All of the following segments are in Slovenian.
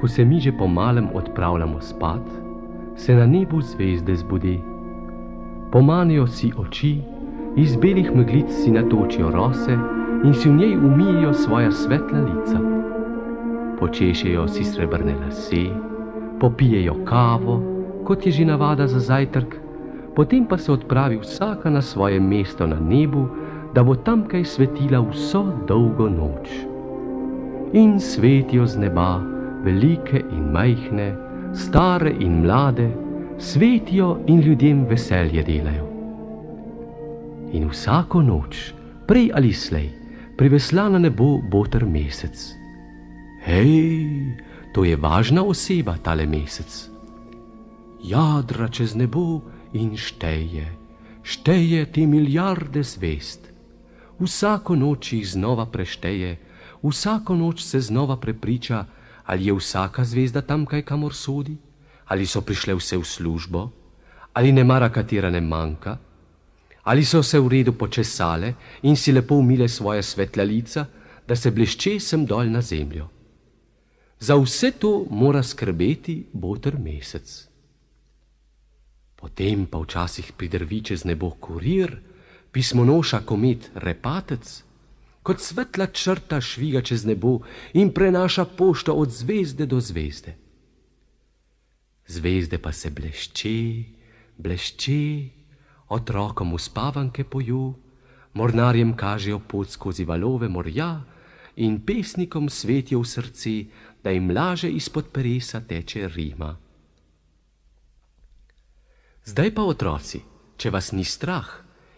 ko se mi že pomalem odpravljamo spat, se na nebu zvezde zbudi. Pomanejo si oči, iz belih meglic si natočijo rose in si v njej umijejo svoja svetla lica. Počešejo si srebrne lase, popijejo kavo, kot je že navada za zajtrk, potem pa se odpravi vsaka na svoje mesto na nebu, da bo tamkaj svetila vso dolgo noč. In svetijo z neba, velike in majhne, stare in mlade, svetijo in ljudem veselje delajo. In vsako noč, prej ali slej, privesla na nebo boter mesec. Hej, to je važna oseba, tale mesec. Jadra čez nebo in šteje te milijarde zvezd. Vsako noč jih znova prešteje, vsako noč se znova prepriča, ali je vsaka zvezda tamkaj, kamor sodi, ali so prišle vse v službo, ali nemara katera ne manjka, ali so se v redu počesale in si lepo umile svoja svetla lica, da se blešče sem dol na zemljo. Za vse to mora skrbeti boter mesec. Potem pa včasih pridrvi čez nebo kurir, pismonoša komet Repatec, kot svetla črta šviga čez nebo in prenaša pošto od zvezde do zvezde. Zvezde pa se blešče, otrokom uspavanke poju, mornarjem kažejo pot skozi valove morja in pesnikom svetijo v srce, da jim laže izpod peresa teče rima. Zdaj pa, otroci, če vas ni strah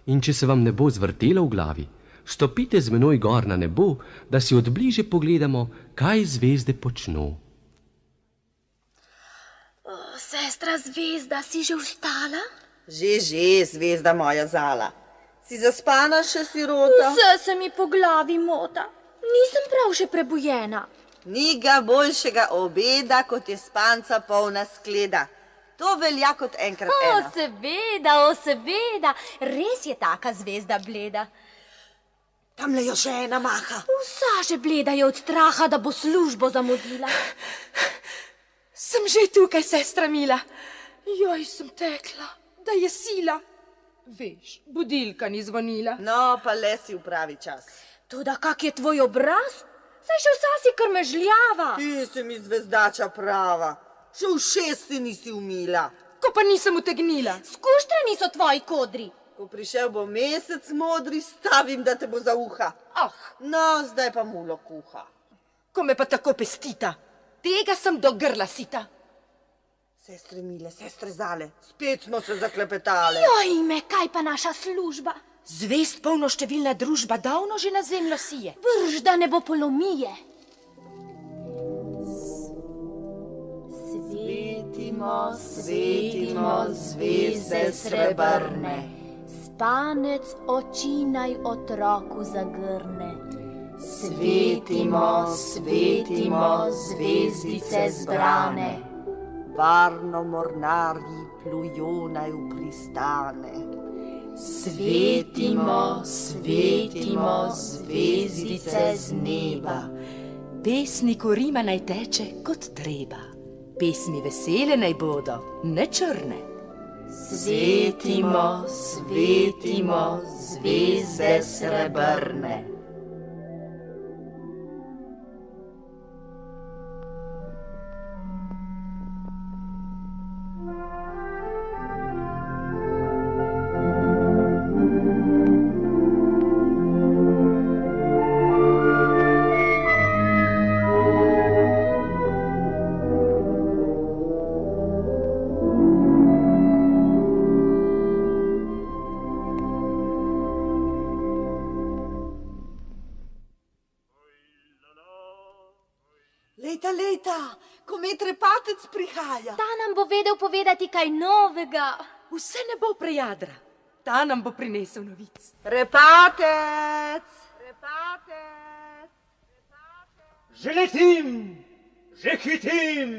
in če se vam ne bo zvrtelo v glavi, stopite z menoj gor na nebo, da si odbliže pogledamo, kaj zvezde počnu. Sestra Zvezda, si že vstala? Že, zvezda moja zala. Si zaspana še, sirota? Vse se mi po glavi mota. Nisem prav še prebujena. Ni ga boljšega obeda, kot je spanca polna skleda. To velja kot enkrat ena. Seveda, res je taka zvezda bleda. Tamle jo še ena maha. Vsa že bleda je od straha, da bo službo zamudila. Sem že tukaj, sestra mila. Joj, sem tekla, da je sila. Veš, budilka ni zvonila. No, pa le si v pravi čas. Toda kak je tvoj obraz? Saj še vsa si krmežljava. Ti si mi zvezdača prava. Še ušes si nisi umila. Ko pa nisem utegnila. Skuštreni so tvoji kodri. Ko prišel bo mesec modri, stavim, da te bo za uha. No, zdaj pa mulo kuha. Ko me pa tako pestita, tega sem do grla sita. Sestre mile, sestre zale, spet smo se zaklepetale. Joj me, kaj pa naša služba? Zvest polnoštevilna družba davno že na zemljo sije. Brž, da ne bo polomije. Svetimo, zvezde srebrne. Spanec oči naj otroku zagrne. Svetimo, zvezdice zbrane. Varno mornarji plujo naj v pristane. Svetimo, zvezdice z neba. Pesniku rima naj teče kot treba. Pesmi vesele naj bodo, ne črne. Svetimo, zvezde srebrne. Lejta, komet Repatec prihaja. Ta nam bo vedel povedati kaj novega. Vse ne bo prejadra, ta nam bo prinesel novic. Repatec! Že letim, že hitim.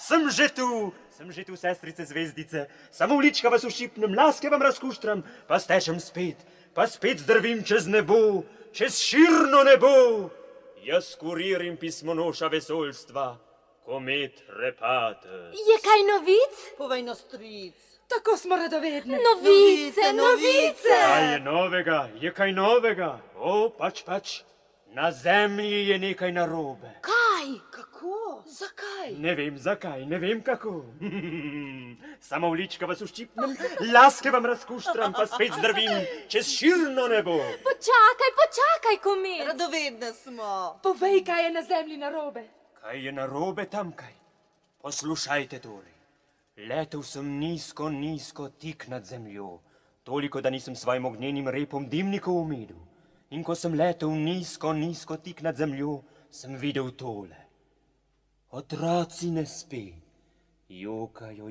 Sem že tu, Sem že tu, sestrice zvezdice, samo ulička vas ušipnem, laske vam razkuštram, pa stečem spet, pa spet zdrvim čez nebo, čez širno nebo. Jaz kuririm pismonoša vesoljstva, komet Repater. Je kaj novic? Povej no, stric. Tako smo radovedne. Novice, novice. Kaj je novega? Je kaj novega? O, pač. Na zemlji je nekaj narobe. Kaj? Kako? Zakaj? Ne vem zakaj, ne vem kako. Samo ulička vas uščipnem, laske vam razkuštram, pa spet zdrvim čez širno nebo. Počakaj, komet. Radovedne smo. Povej, kaj je na zemlji narobe. Kaj je narobe tamkaj? Poslušajte torej. Letel sem nizko, tik nad zemljo, toliko, da nisem svojim ognjenim repom dimnikov umedel. In ko sem letel nizko, tik nad zemljo, sem videl tole. Otroci ne spe, jokajo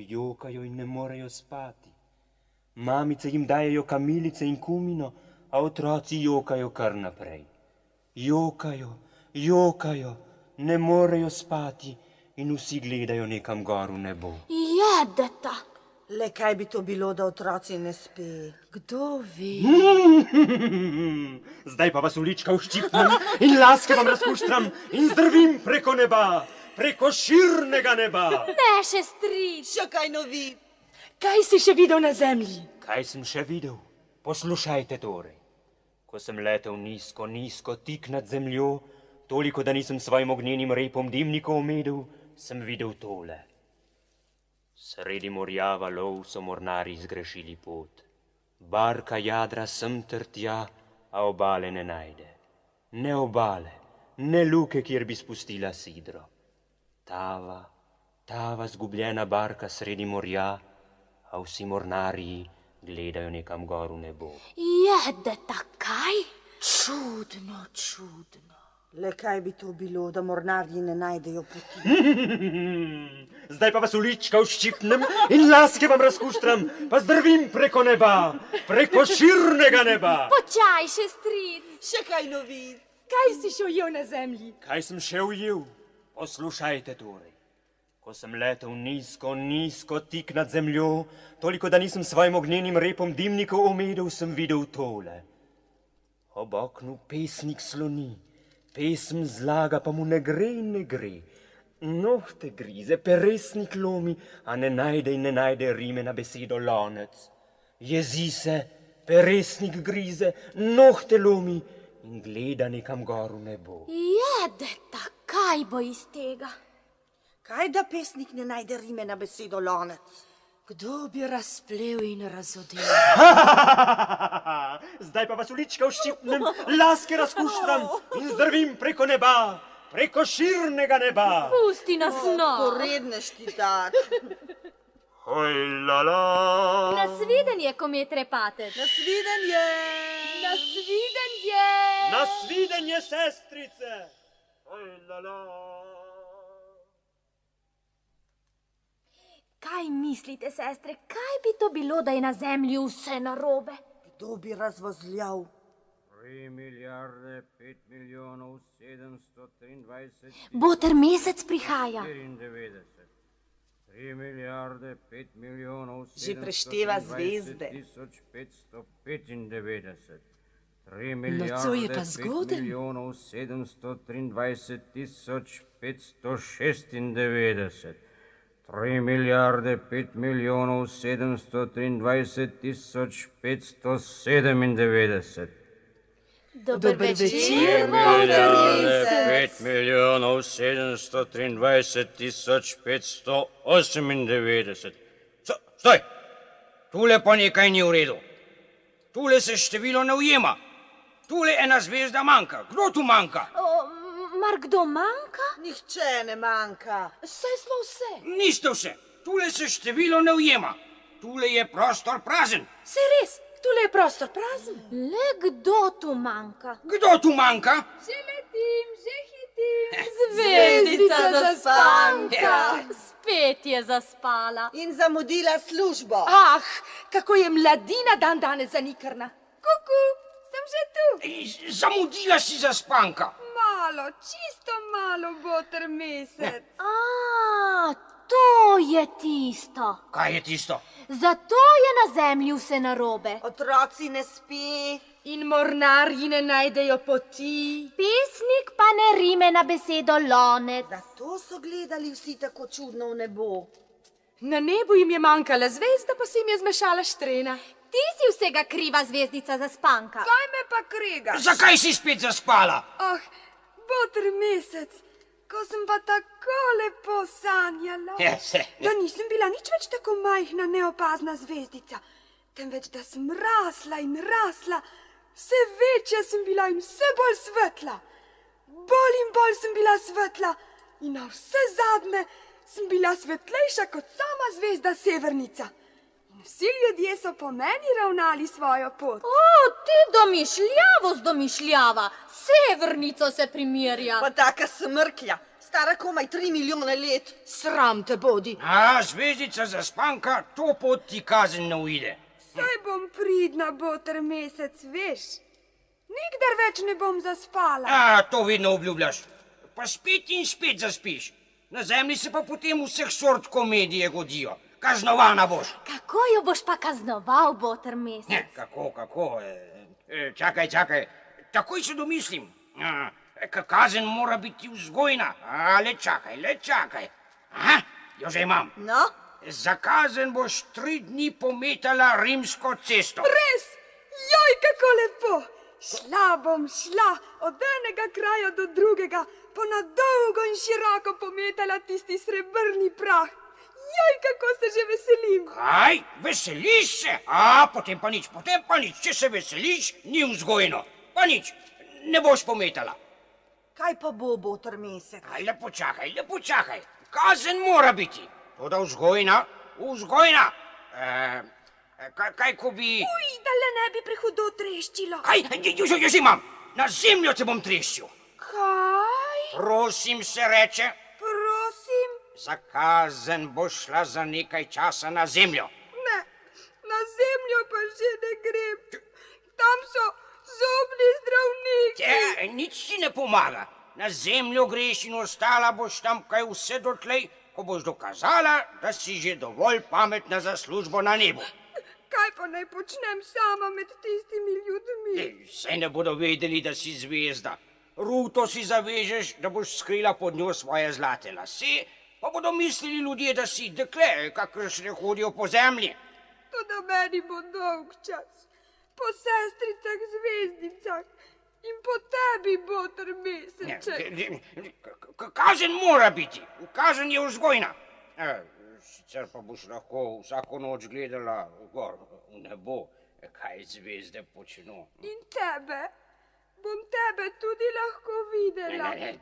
in ne morejo spati. Mamice jim dajejo kamilice in kumino, a otroci jokajo kar naprej. Jokajo, ne morejo spati in vsi gledajo nekam gor v nebo. Jedeta. Le kaj bi to bilo, da otroci ne spe? Kdo ve? Zdaj pa vas ulička uščipnem in laske vam razkuštram in zdrvim preko neba, preko širnega neba. Ne še stric. Še kaj novic? Kaj si še videl na zemlji? Kaj sem še videl? Poslušajte torej. Ko sem letel nizko, tik nad zemljo, toliko, da nisem svojim ognjenim repom dimnikov omedel, sem videl tole. Sredi morja valov so mornari zgrešili pot. Barka jadra sem ter tja, a obale ne najde. Ne obale, ne luke, kjer bi spustila sidro. Tava zgubljena barka sredi morja, a vsi mornarji gledajo nekam gor v nebo. Jedeta kaj? Čudno. Le kaj bi to bilo, da mornarji ne najdejo poti? Zdaj pa vas ulička uščipnem in laske vam razkuštram, pa zdrvim preko neba, preko širnega neba. Počaj še stric. Še kaj novic? Kaj si še ujel na zemlji? Kaj sem še ujel? Poslušajte torej. Ko sem letel nizko, tik nad zemljo, toliko, da nisem svojim ognjenim repom dimnikov omedel, sem videl tole. Ob oknu pesnik sloni, pesem zlaga, pa mu ne gre. Nohte grize, peresnik lomi, a ne najde rime na besedo lonec. Jezi se, peresnik grize, nohte lomi in gleda nekam gor v nebo. Jedeta, kaj bo iz tega? Kaj, da pesnik ne najde rime na besedo lonec? Kdo bi razplel in razodel? Zdaj pa vas ulička uščipnem, laske razkuštram in zdrvim preko neba, preko širnega neba. Pusti nas Poredne štitar. Hoj, lala. Nasvidenje, komet Repater. Nasvidenje. Nasvidenje, sestrice. Hoj, lala. Kaj mislite, sestre, kaj bi to bilo, da je na zemlji vse narobe? Kdo bi razvozljal? 3 milijarde 5 milijonov 723 Boter mesec prihaja. 94. 3 milijarde 5 milijonov Že prešteva 723 zvezde. 595. 3 Nocoj je milijarde pa 5 zgoden. milijonov 723 596. 3 milijarde 5 milijonov 723 597. Dober večer, Milijarde mesec. 5 milijonov 723 598. Stoj! Tule pa nekaj ni v redu. Tule se število ne ujema. Tule ena zvezda manjka. Kdo tu manjka? Mar kdo manjka? Nihče ne manjka. Saj smo vse. Niste vse. Tule se število ne ujema. Tule je prostor prazen. Se res, tule je prostor prazen. Le kdo tu manjka? Kdo tu manjka? Že letim, že hitim. Zvezdica zaspanka. Spet je zaspala. In zamudila službo. Ah, kako je mladina dan danes zanikrna. Kuku, sem že tu. Zamudila si zaspanka. Malo, čisto malo, boter mesec. to je tisto. Kaj je tisto? Zato je na zemlji vse narobe. Otroci ne spi. In mornarji ne najdejo poti. Pesnik pa ne rime na besedo lonec. Zato so gledali vsi tako čudno v nebo. Na nebu jim je manjkala zvezda, pa se jim je zmešala štrena. Ti si vsega kriva, zvezdnica zaspanka. Kaj me pa krega? Zakaj si spet zaspala? Oh, boter mesec, ko sem pa tako lepo sanjala, da nisem bila nič več tako majhna, neopazna zvezdica, temveč da sem rasla in rasla, vse večja sem bila in vse bolj svetla. Bolj in bolj sem bila svetla in na vse zadnje sem bila svetlejša kot sama zvezda Severnica. In vsi ljudje so po meni ravnali svojo pot. O, ti domišljavo z domišljava, Severnico se primerja. Pa taka smrklja, stara komaj 3 milijone let. Sram te bodi. A, zvezdica zaspanka, to pot ti kazen ne uide. Saj bom pridna, boter mesec, veš. Nikdar več ne bom zaspala. A, to vedno obljubljaš. Pa spet in spet zaspiš. Na zemlji se pa potem vseh sort komedije godijo. Kaznovana boš. Kako jo boš pa kaznoval, boter mesec? Ne, kako? Čakaj. Takoj se domislim. Kazen mora biti vzgojna. Le čakaj. Aha, jo že imam. No? Za kazen boš 3 dni pometala rimsko cesto. Res? Joj, kako lepo. Šla bom od enega kraja do drugega, pa na dolgo in široko pometala tisti srebrni prah. Joj, kako se že veselim. Kaj? Veseliš se? A, potem pa nič. Če se veseliš, ni vzgojno. Pa nič, ne boš pometala. Kaj pa bo, boter mesec? Lepo čakaj. Kazen mora biti. Toda vzgojna. Kaj ko bi... Uj, da le ne bi prehudo treščilo. Kaj? Jo že imam. Na zemljo te bom treščil. Kaj? Prosim se reče. Prosim? Za kazen boš šla za nekaj časa na zemljo. Ne, na zemljo pa že ne grem. Tam so zobni zdravniki. Nič ti ne pomaga. Na zemljo greš in ostala boš tam kaj vse dotlej, ko boš dokazala, da si že dovolj pametna za službo na nebu. Kaj pa naj počnem sama med tistimi ljudmi? Saj ne bodo vedeli, da si zvezda. Ruto si zavežeš, da boš skrila pod njo svoje zlate lase, pa bodo mislili ljudje, da si dekle, kakršne hodijo po zemlji. Toda meni bo dolg čas. Po sestricah zvezdicah in po tebi, boter meseček. Kazen mora biti. Kazen je vzgojna. Sicer pa boš lahko vsako noč gledala gor v nebo, kaj zvezde počno. In tebe? Bom tebe tudi lahko videla. Ne,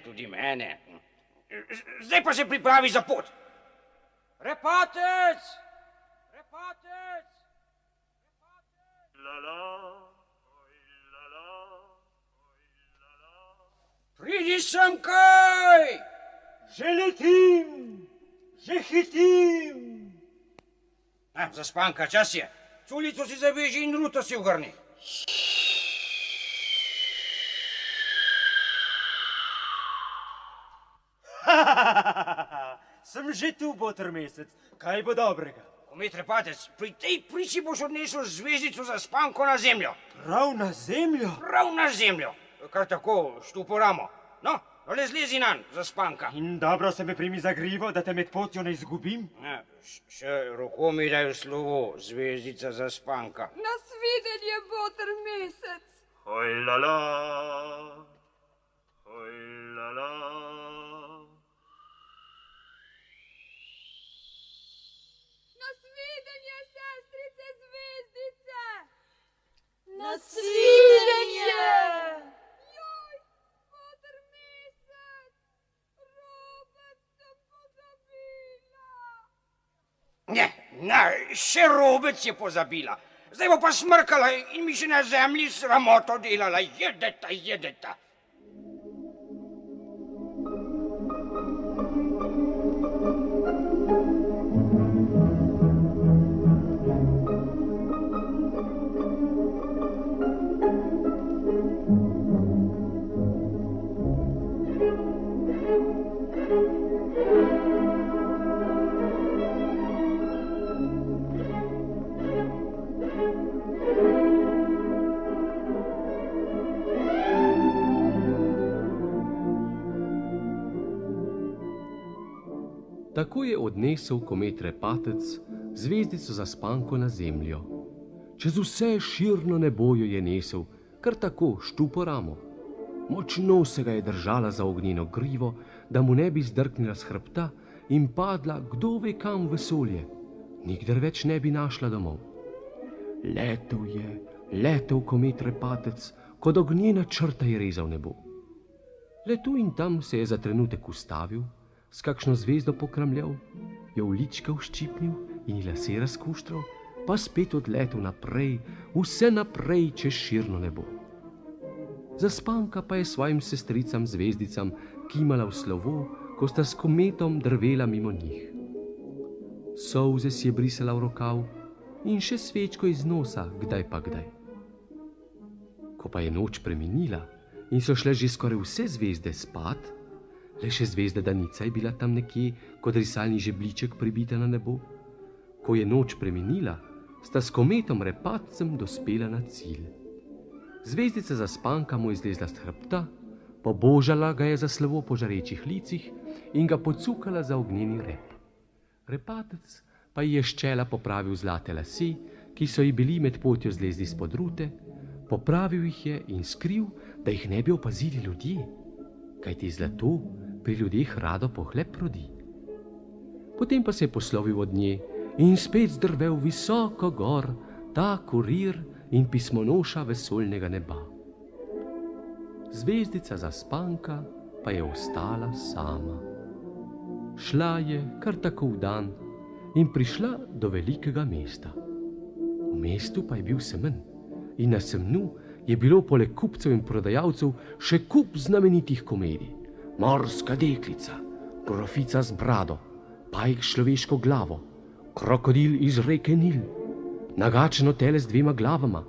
tudi mene. Zdaj pa se pripravi za pot. Repatec! Pridi sem kaj! Že letim, že hitim. Zaspanka, čas je. Culico si zaveži in ruto si ugrni. Sem že tu, boter mesec. Kaj bo dobrega? Komet Repatec, pri tej priči boš odnesel zvezdico Zaspanko na zemljo. Prav na zemljo? Prav na zemljo. Kar tako, štuporamo. No, le zlezi nanj, Zaspanka. In dobro se me primi za grivo, da te med potjo ne izgubim? Še roko mi daj v slovo, zvezdica Zaspanka. Nasvidenje, boter mesec. Hoj lala, hoj lala. Nasvidenje, sestrice zvezdice. Nasvidenje! Joj, boter mesec, robec sem pozabila. Še robec je pozabila. Zdaj bo pa smrkala in mi še na zemlji sramoto delala. Jedeta. Tako je odnesel komet Repatec zvezdico zaspanko na zemljo. Čez vse širno nebo jo je nesel, kar tako štupo ramo. Močno se ga je držala za ognjeno grivo, da mu ne bi zdrknila s hrbta in padla kdo ve kam v vesolje. Nikdar več ne bi našla domov. Letel komet Repatec, kot ognjena črta je rezal nebo. Le tu in tam se je za trenutek ustavil, s kakšno zvezdo pokramljal, jo v lička vščipnil in ji lase razkuštral, pa spet odletel naprej, vse naprej čez širno nebo. Zaspanka pa je svojim sestricam zvezdicam kimala v slovo, ko sta s kometom drvela mimo njih. Solze si je brisala v rokav in še svečko iz nosa, kdaj pa kdaj. Ko pa je noč preminila in so šle že skoraj vse zvezde spat, le še zvezda Danica je bila tam nekje, kot risalni žebljiček pribita na nebo. Ko je noč preminila, sta s kometom Repatcem dospela na cilj. Zvezdica Zaspanka mu je zlezla s hrbta, pobožala ga je za slovo po žarečih licih in ga pocukala za ognjeni rep. Repatec pa ji je s čela popravil zlate lase, ki so ji bili med potjo zlezli spod rute, popravil jih je in skril, da jih ne bi opazili ljudje, kajti zlato pri ljudeh rado pohleb rodi. Potem pa se je poslovil od nje in spet zdrvel visoko gor, ta kurir in pismonoša vesoljnega neba. Zvezdica Zaspanka pa je ostala sama. Šla je kar tako v dan in prišla do velikega mesta. V mestu pa je bil semenj in na semnu je bilo poleg kupcev in prodajalcev še kup znamenitih komedij. Morska deklica, grofica z brado, pajk s človeško glavo, krokodil iz reke Nil, nagačeno tele z 2 glavama.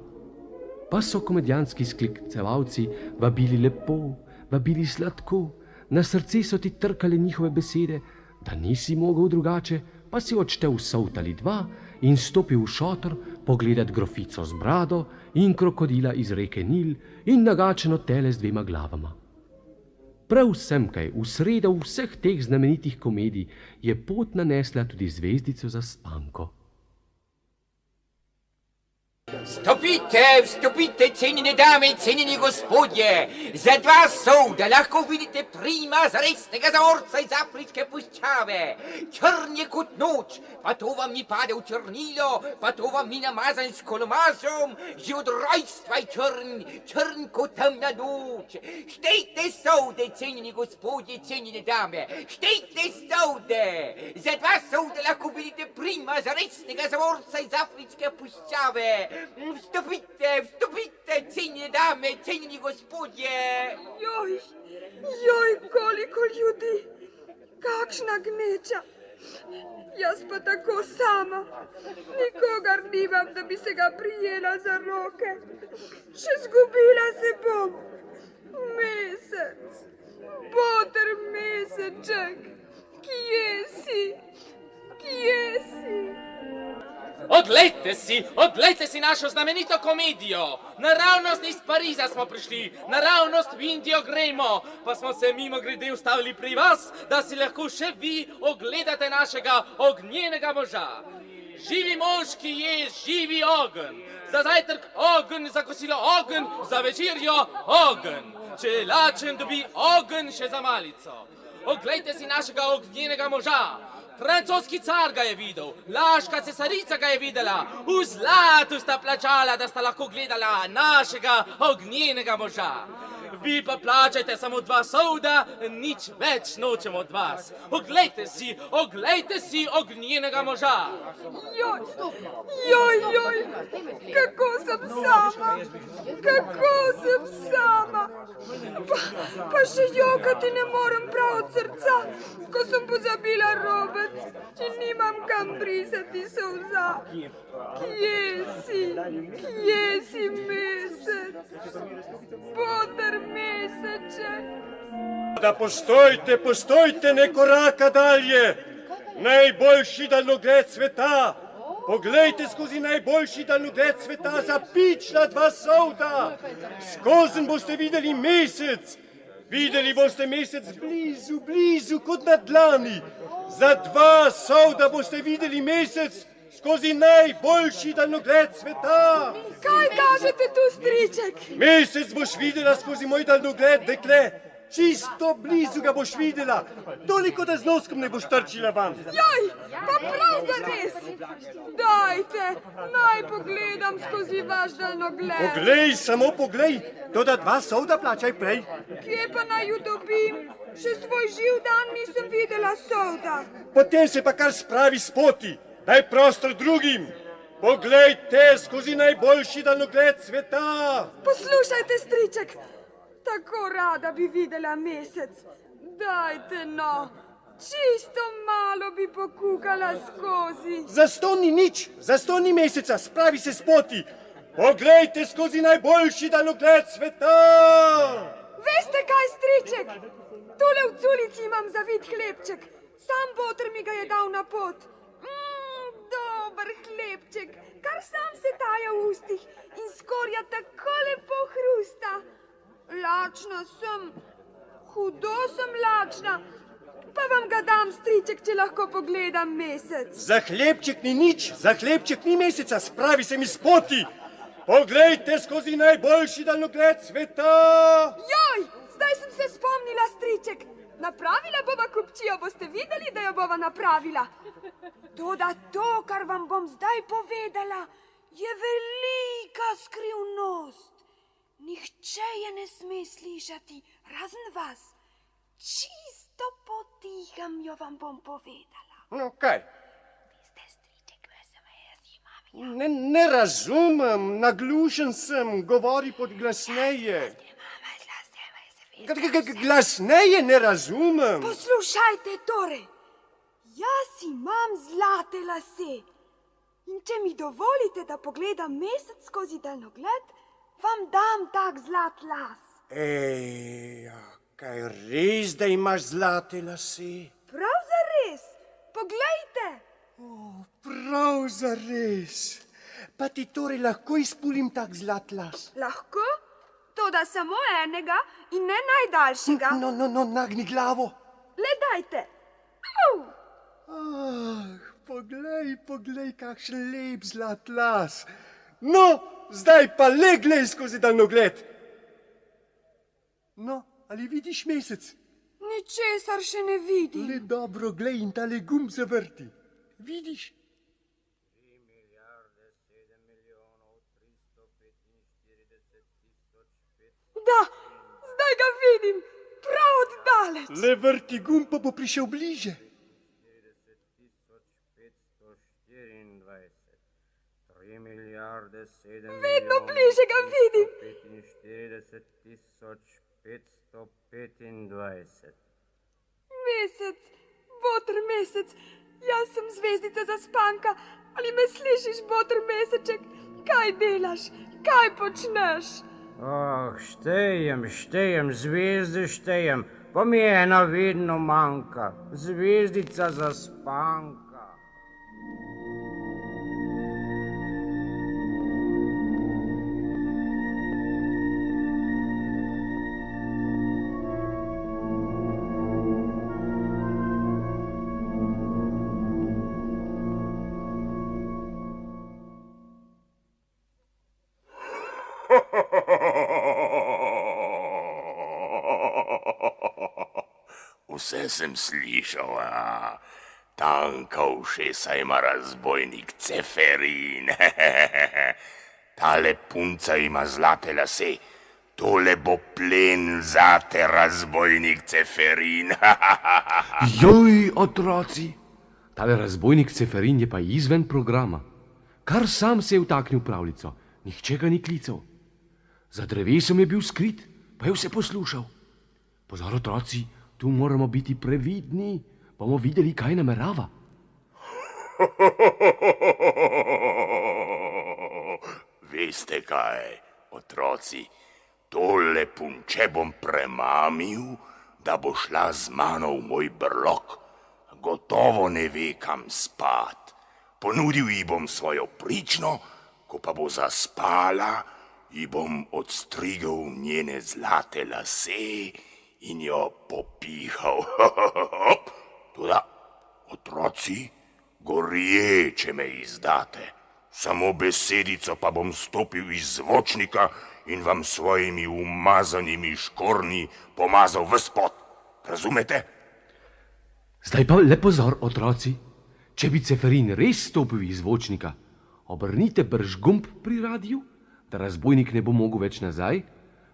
Pa so komedijanski sklicevalci vabili lepo, vabili sladko, na srce so ti trkale njihove besede, da nisi mogel drugače, pa si odštel solt ali 2 in stopil v šotor pogledat grofico z brado in krokodila iz reke Nil in nagačeno tele z 2 glavama. Prav semkaj, v sredo vseh teh znamenitih komedij, je pot nanesla tudi zvezdico Zaspanko. Vstopite, cenjene dame, cenjeni gospodje. Za 2 solda lahko vidite prima z resnega zaorca iz afriške puščave. Črn je kot noč, pa to vam ni pade v črnilo, pa to vam ni namazan s kolomasom. Že od rojstva je črn kot temna noč. Štejte solde, cenjeni gospodje, cenjene dame. Štejte solde. Za 2 solda lahko vidite prima z resnega zaorca iz afriške puščave. Vstopite, cenjene dame, cenjeni gospodje. Joj, koliko ljudi, kakšna gneča. Jaz pa tako sama, nikogar nimam, da bi se ga prijela za roke. Še zgubila se bom. Mesec, boter meseček, kje si? Oglejte si našo znamenito komedijo. Naravnost iz Pariza smo prišli, naravnost v Indijo gremo, pa smo se mimogrede ustavili pri vas, da si lahko še vi ogledate našega ognjenega moža. Živi mož, ki je živi ogenj. Za zajtrk ogenj, za kosilo ogenj, za večerjo ogenj. Če je lačen, dobi ogenj še za malico. Oglejte si našega ognjenega moža. Francoski car ga je videl, laška cesarica ga je videla, v zlatu sta plačala, da sta lahko gledala našega ognjenega moža. Vi pa plačajte samo 2 solda, nič več nočem od vas. Oglejte si ognjenega moža. Joj, kako sem sama. Pa še jokati ne morem prav od srca, ko sem pozabila robec in nimam kam brisati solza. Kje si mesec? Boter meseček. Da postojte, ne koraka dalje. Najboljši daljnogled sveta. Poglejte skozi najboljši daljnogled sveta za pičla 2 solda. Skozen boste videli mesec. Videli boste mesec blizu, blizu, kot na dlani. Za 2 solda boste videli mesec skozi najboljši daljnogled sveta. Kaj kažete tu, striček? Mesec boš videla skozi moj daljnogled, dekle. Čisto blizu ga boš videla. Toliko, da z noskom ne boš trčila van. Joj, pa prav zares. Dajte, naj pogledam skozi vaš daljnogled. Poglej, samo poglej. Toda 2 solda plačaj prej. Kje pa naj ju dobim? Še svoj živ dan nisem videla solda. Potem se pa kar spravi s poti. Daj prostor drugim. Poglejte skozi najboljši daljnogled sveta. Poslušajte, striček. Tako rada bi videla mesec. Dajte no, čisto malo bi pokukala skozi. Zastonj ni nič, zastonj ni meseca, spravi se s poti. Poglejte skozi najboljši daljnogled sveta. Veste kaj, striček? Tule v culici imam zavit hlebček. Sam boter mi ga je dal na pot. Dober hlebček, kar sam se taja v ustih in skorja tako lepo hrusta. Lačna sem, hudo sem lačna, pa vam ga dam, striček, če lahko pogledam mesec. Za hlebček ni nič, za hlebček ni meseca, spravi se mi s poti. Poglejte skozi najboljši daljnogled sveta. Joj, zdaj sem se spomnila, striček. Napravila bova kupčijo, boste videli, da jo bova napravila. Toda to, kar vam bom zdaj povedala, je velika skrivnost. Nihče je ne sme slišati, razen vas. Čisto potiham jo vam bom povedala. No, kaj? Vi ste striček, jaz imam. Ne razumem, naglušen sem, govori podglasneje. Glasneje ne razumem. Poslušajte torej, jaz imam zlate lase. In če mi dovolite, da pogledam mesec skozi daljnogled, vam dam tak zlat las. Kaj res, da imaš zlate lase? Prav zares, poglejte. Prav zares. Pa ti torej lahko izpulim tak zlat las? Lahko, toda samo enega in ne najdaljšega. No, nagni glavo. Le dajte. Poglej, kakšen lep zlat las. No, zdaj pa le glej skozi daljnogled. No, ali vidiš mesec? Ničesar še ne vidim. Le dobro glej in tale gumb zavrti. Vidiš? Da, zdaj ga vidim, prav oddaleč. Le vrti gumb, pa bo prišel bliže. Vedno bliže ga vidim. 45.525. Mesec, botr mesec, jaz sem zvezdica zaspanka. Ali me slišiš, botr meseček? Kaj delaš? Kaj počneš? Štejem, zvezde štejem, pa mi ena vedno manjka, zvezdica zaspanka. Vse sem slišal, tanka ušesa ima razbojnik Ceferin. Tale punca ima zlate lase, tole bo plen zate, razbojnik Ceferin. Joj, otroci, tale razbojnik Ceferin je pa izven programa. Kar sam se je vtaknil v pravljico, nihče ga ni klical. Za drevesom je bil skrit, pa je vse poslušal. Pozor, otroci, tu moramo biti previdni, bomo videli, kaj namerava. Veste kaj, otroci, tole punče bom premamil, da bo šla z mano v moj brlog. Gotovo ne ve, kam spat. Ponudil ji bom svojo prično, ko pa bo zaspala, ji bom odstrigel njene zlate lase in jo popihal. Toda, otroci, gorje, če me izdate. Samo besedico pa bom stopil iz zvočnika in vam svojimi umazanimi škornji pomazal ves pot. Razumete? Zdaj pa le pozor, otroci. Če bi Ceferin res stopil iz zvočnika, obrnite brž gumb pri radiju, da razbojnik ne bo mogel več nazaj.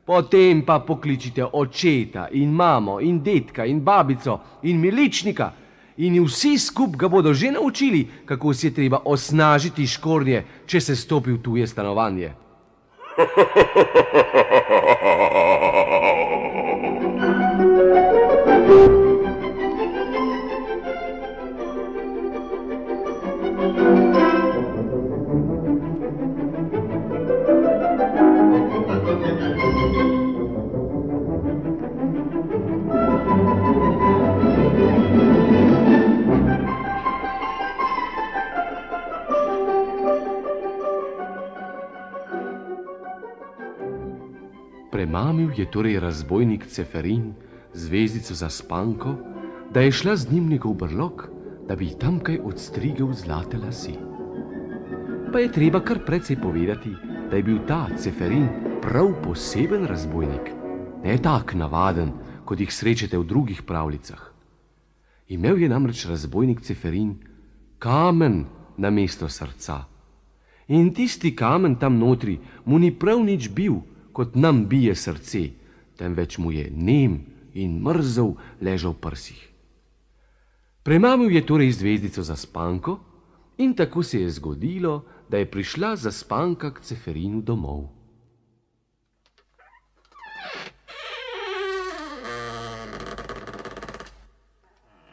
Potem pa pokličite očeta in mamo in dedka in babico in miličnika in vsi skup ga bodo že naučili, kako si je treba osnažiti škornje, če se stopi v tuje stanovanje. Premamil je torej razbojnik Ceferin zvezdico za spanko, da je šla z njim njegov brlog, da bi tamkaj odstrigel zlate lase. Pa je treba kar precej povedati, da je bil ta Ceferin prav poseben razbojnik, ne tak navaden, kot jih srečate v drugih pravljicah. Imel je namreč razbojnik Ceferin kamen namesto srca. In tisti kamen tam notri mu ni prav nič bil, kot nam bije srce, temveč mu je nem in mrzel ležal v prsih. Premamil je torej zvezdico za spanko in tako se je zgodilo, da je prišla zaspanka k Ceferinu domov.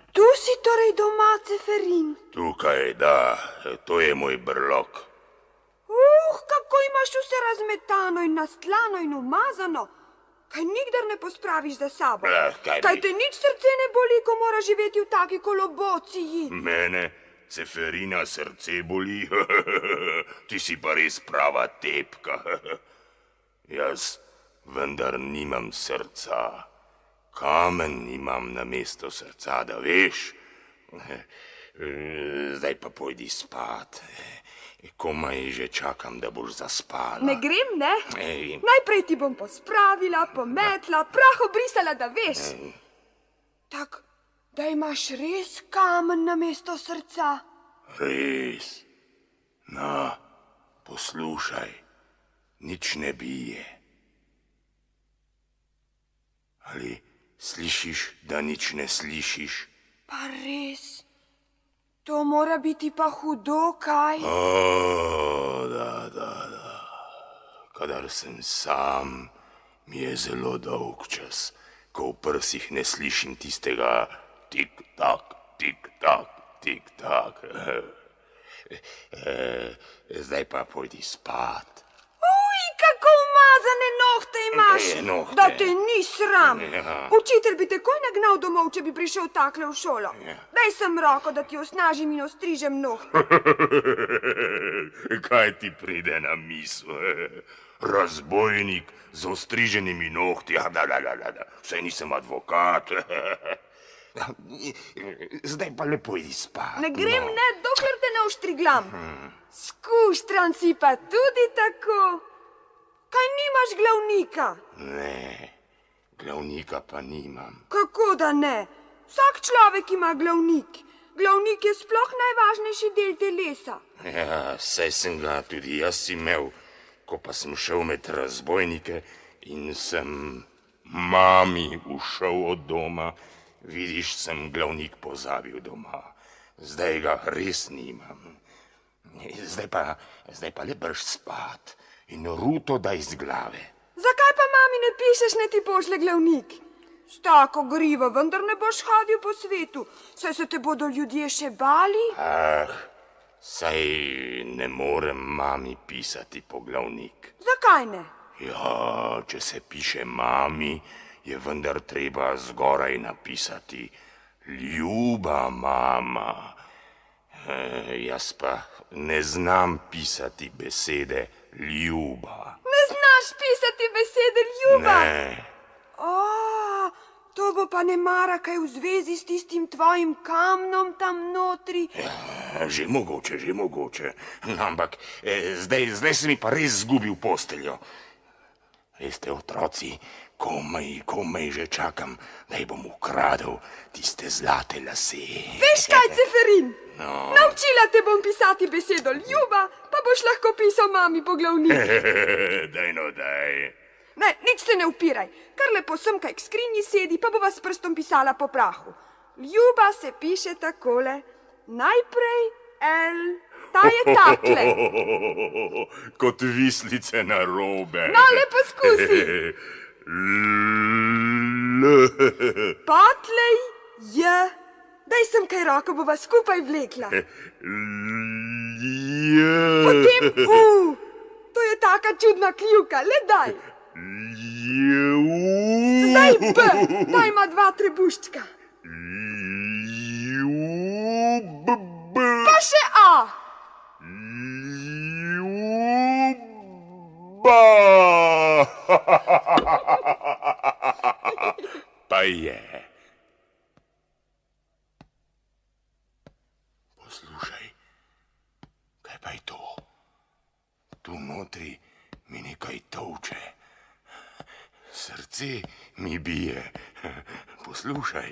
Tu si torej doma, Ceferin? Tukaj, da, to je moj brlog. Kako imaš vse razmetano in nastlano in umazano? Kaj nikdar ne pospraviš za sabo? Kaj te nič srce ne boli, ko mora živeti v taki kolobociji? Mene, Ceferina, srce boli? Ti si pa res prava tepka. Jaz vendar nimam srca. Kamen imam namesto srca, da veš. Zdaj pa pojdi spat. Komaj že čakam, da boš zaspala. Ne grem, ne? Najprej ti bom pospravila, pometla, prah obrisala, da veš. Tak, da imaš res kamen namesto srca? Res. No, poslušaj, nič ne bije. Ali slišiš, da nič ne slišiš? Pa res. To mora biti pa hudo, kaj? Da. Kadar sem sam, mi je zelo dolg čas, ko v prsih ne slišim tistega tik-tak, tik-tak, tik-tak. Zdaj pa pojdi spat. Kako umazane nohte imaš, da te ni sram. Učitelj bi takoj nagnal domov, če bi prišel takle v šolo. Daj sem roko, da ti osnažim in ostrižem nohte. Kaj ti pride na misel? Razbojnik z ostriženimi nohti. Saj nisem advokat. Zdaj pa lepo idi spat. Ne grem, ne, dokler te ne oštriglam. Skuštran si pa tudi tako. Kaj nimaš glavnika? Ne, glavnika pa nimam. Kako da ne? Vsak človek ima glavnik. Glavnik je sploh najvažnejši del telesa. Ja, saj sem ga tudi jaz imel, ko pa sem šel med razbojnike in sem mami ušel od doma. Vidiš, sem glavnik pozabil doma. Zdaj ga res nimam. Zdaj pa le brž spat. In ruto daj z glave. Zakaj pa mami ne pišeš, ne ti pošle glavnik? S tako grivo vendar ne boš hodil po svetu, saj se te bodo ljudje še bali. Saj ne morem mami pisati po glavnik. Zakaj ne? Ja, če se piše mami, je vendar treba zgoraj napisati ljuba mama. Jaz pa ne znam pisati besede ljuba. Ne znaš pisati besede ljuba? Ne. pa ne mara kaj v zvezi s tistim tvojim kamnom tam notri? Že mogoče. Ampak zdaj se mi pa res zgubil posteljo. Veste, otroci, komaj že čakam, da ji bom ukradel tiste zlate lase. Veš kaj, Ceferin? No. Naučila te bom pisati besedo ljuba, pa boš lahko pisal mami po glavniku. Daj. Ne, nič se ne upiraj. Kar lepo semkaj k skrinji sedi, pa bova s prstom pisala po prahu. Ljuba se piše takole. Najprej L, ta je takle. Kot vislice na robe. No, le poskusi. Potlej J. Daj semkaj roko, bova skupaj vlekla. Potem U. To je taka čudna kljuka, le daj. Zdaj B, ta ima 2 trebuščka. Pa še A. Pa je. Poslušaj, kaj pa je to? Tu notri mi nekaj tolče. Srce mi bije. Poslušaj.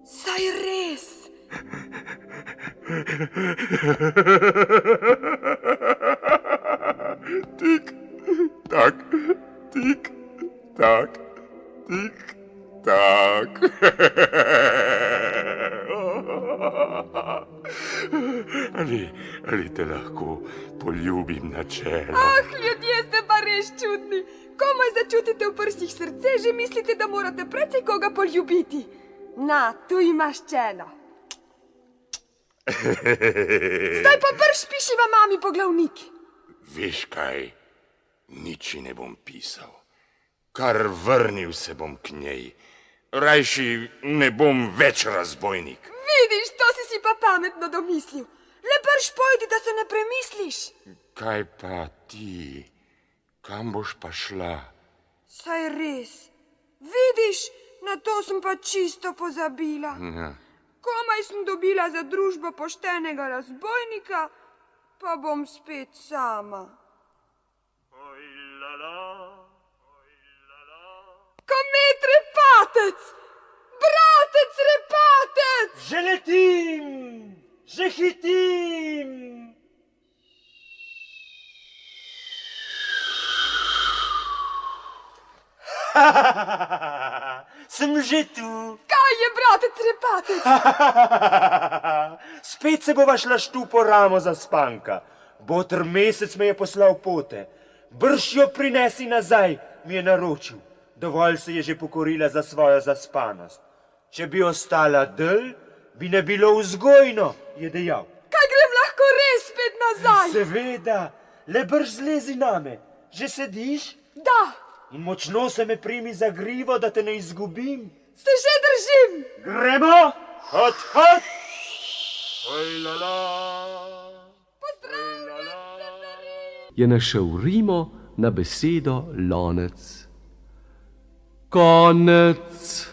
Saj res. Tik, tak, tik, tak, tik, tak. Ali te lahko poljubim na čelo? Ljudje ste pa res čudni. Komaj začutite v prsih srce, že mislite, da morate precej koga poljubiti. Na, tu imaš čelo. Zdaj pa brž pišiva mami po glavnik. Veš kaj, nič ne bom pisal. Kar vrnil se bom k njej. Rajši ne bom več razbojnik. Vidiš, to si pa pametno domislil. Le brž pojdi, da se ne premisliš. Kaj pa ti? Kam boš pa šla? Saj res. Vidiš, na to sem pa čisto pozabila. Ja. Komaj sem dobila za družbo poštenega razbojnika, pa bom spet sama. Komet Repatec! Bratec Repatec! Že letim, že hitim. Sem že tu. Kaj je, bratec Repatec? Spet se bova šla štupo ramo za spanka. Botr mesec me je poslal pote. Brž jo prinesi nazaj, mi je naročil. Dovolj se je že pokorila za svojo zaspanost. Če bi ostala del, bi ne bilo vzgojno, je dejal. Kaj grem lahko res spet nazaj? Seveda, le brž zlezi name. Že sediš? Da. In močno se me primi za grivo, da te ne izgubim. Se že držim. Gremo? Hod. Je našel rimo na besedo lonec. Konec.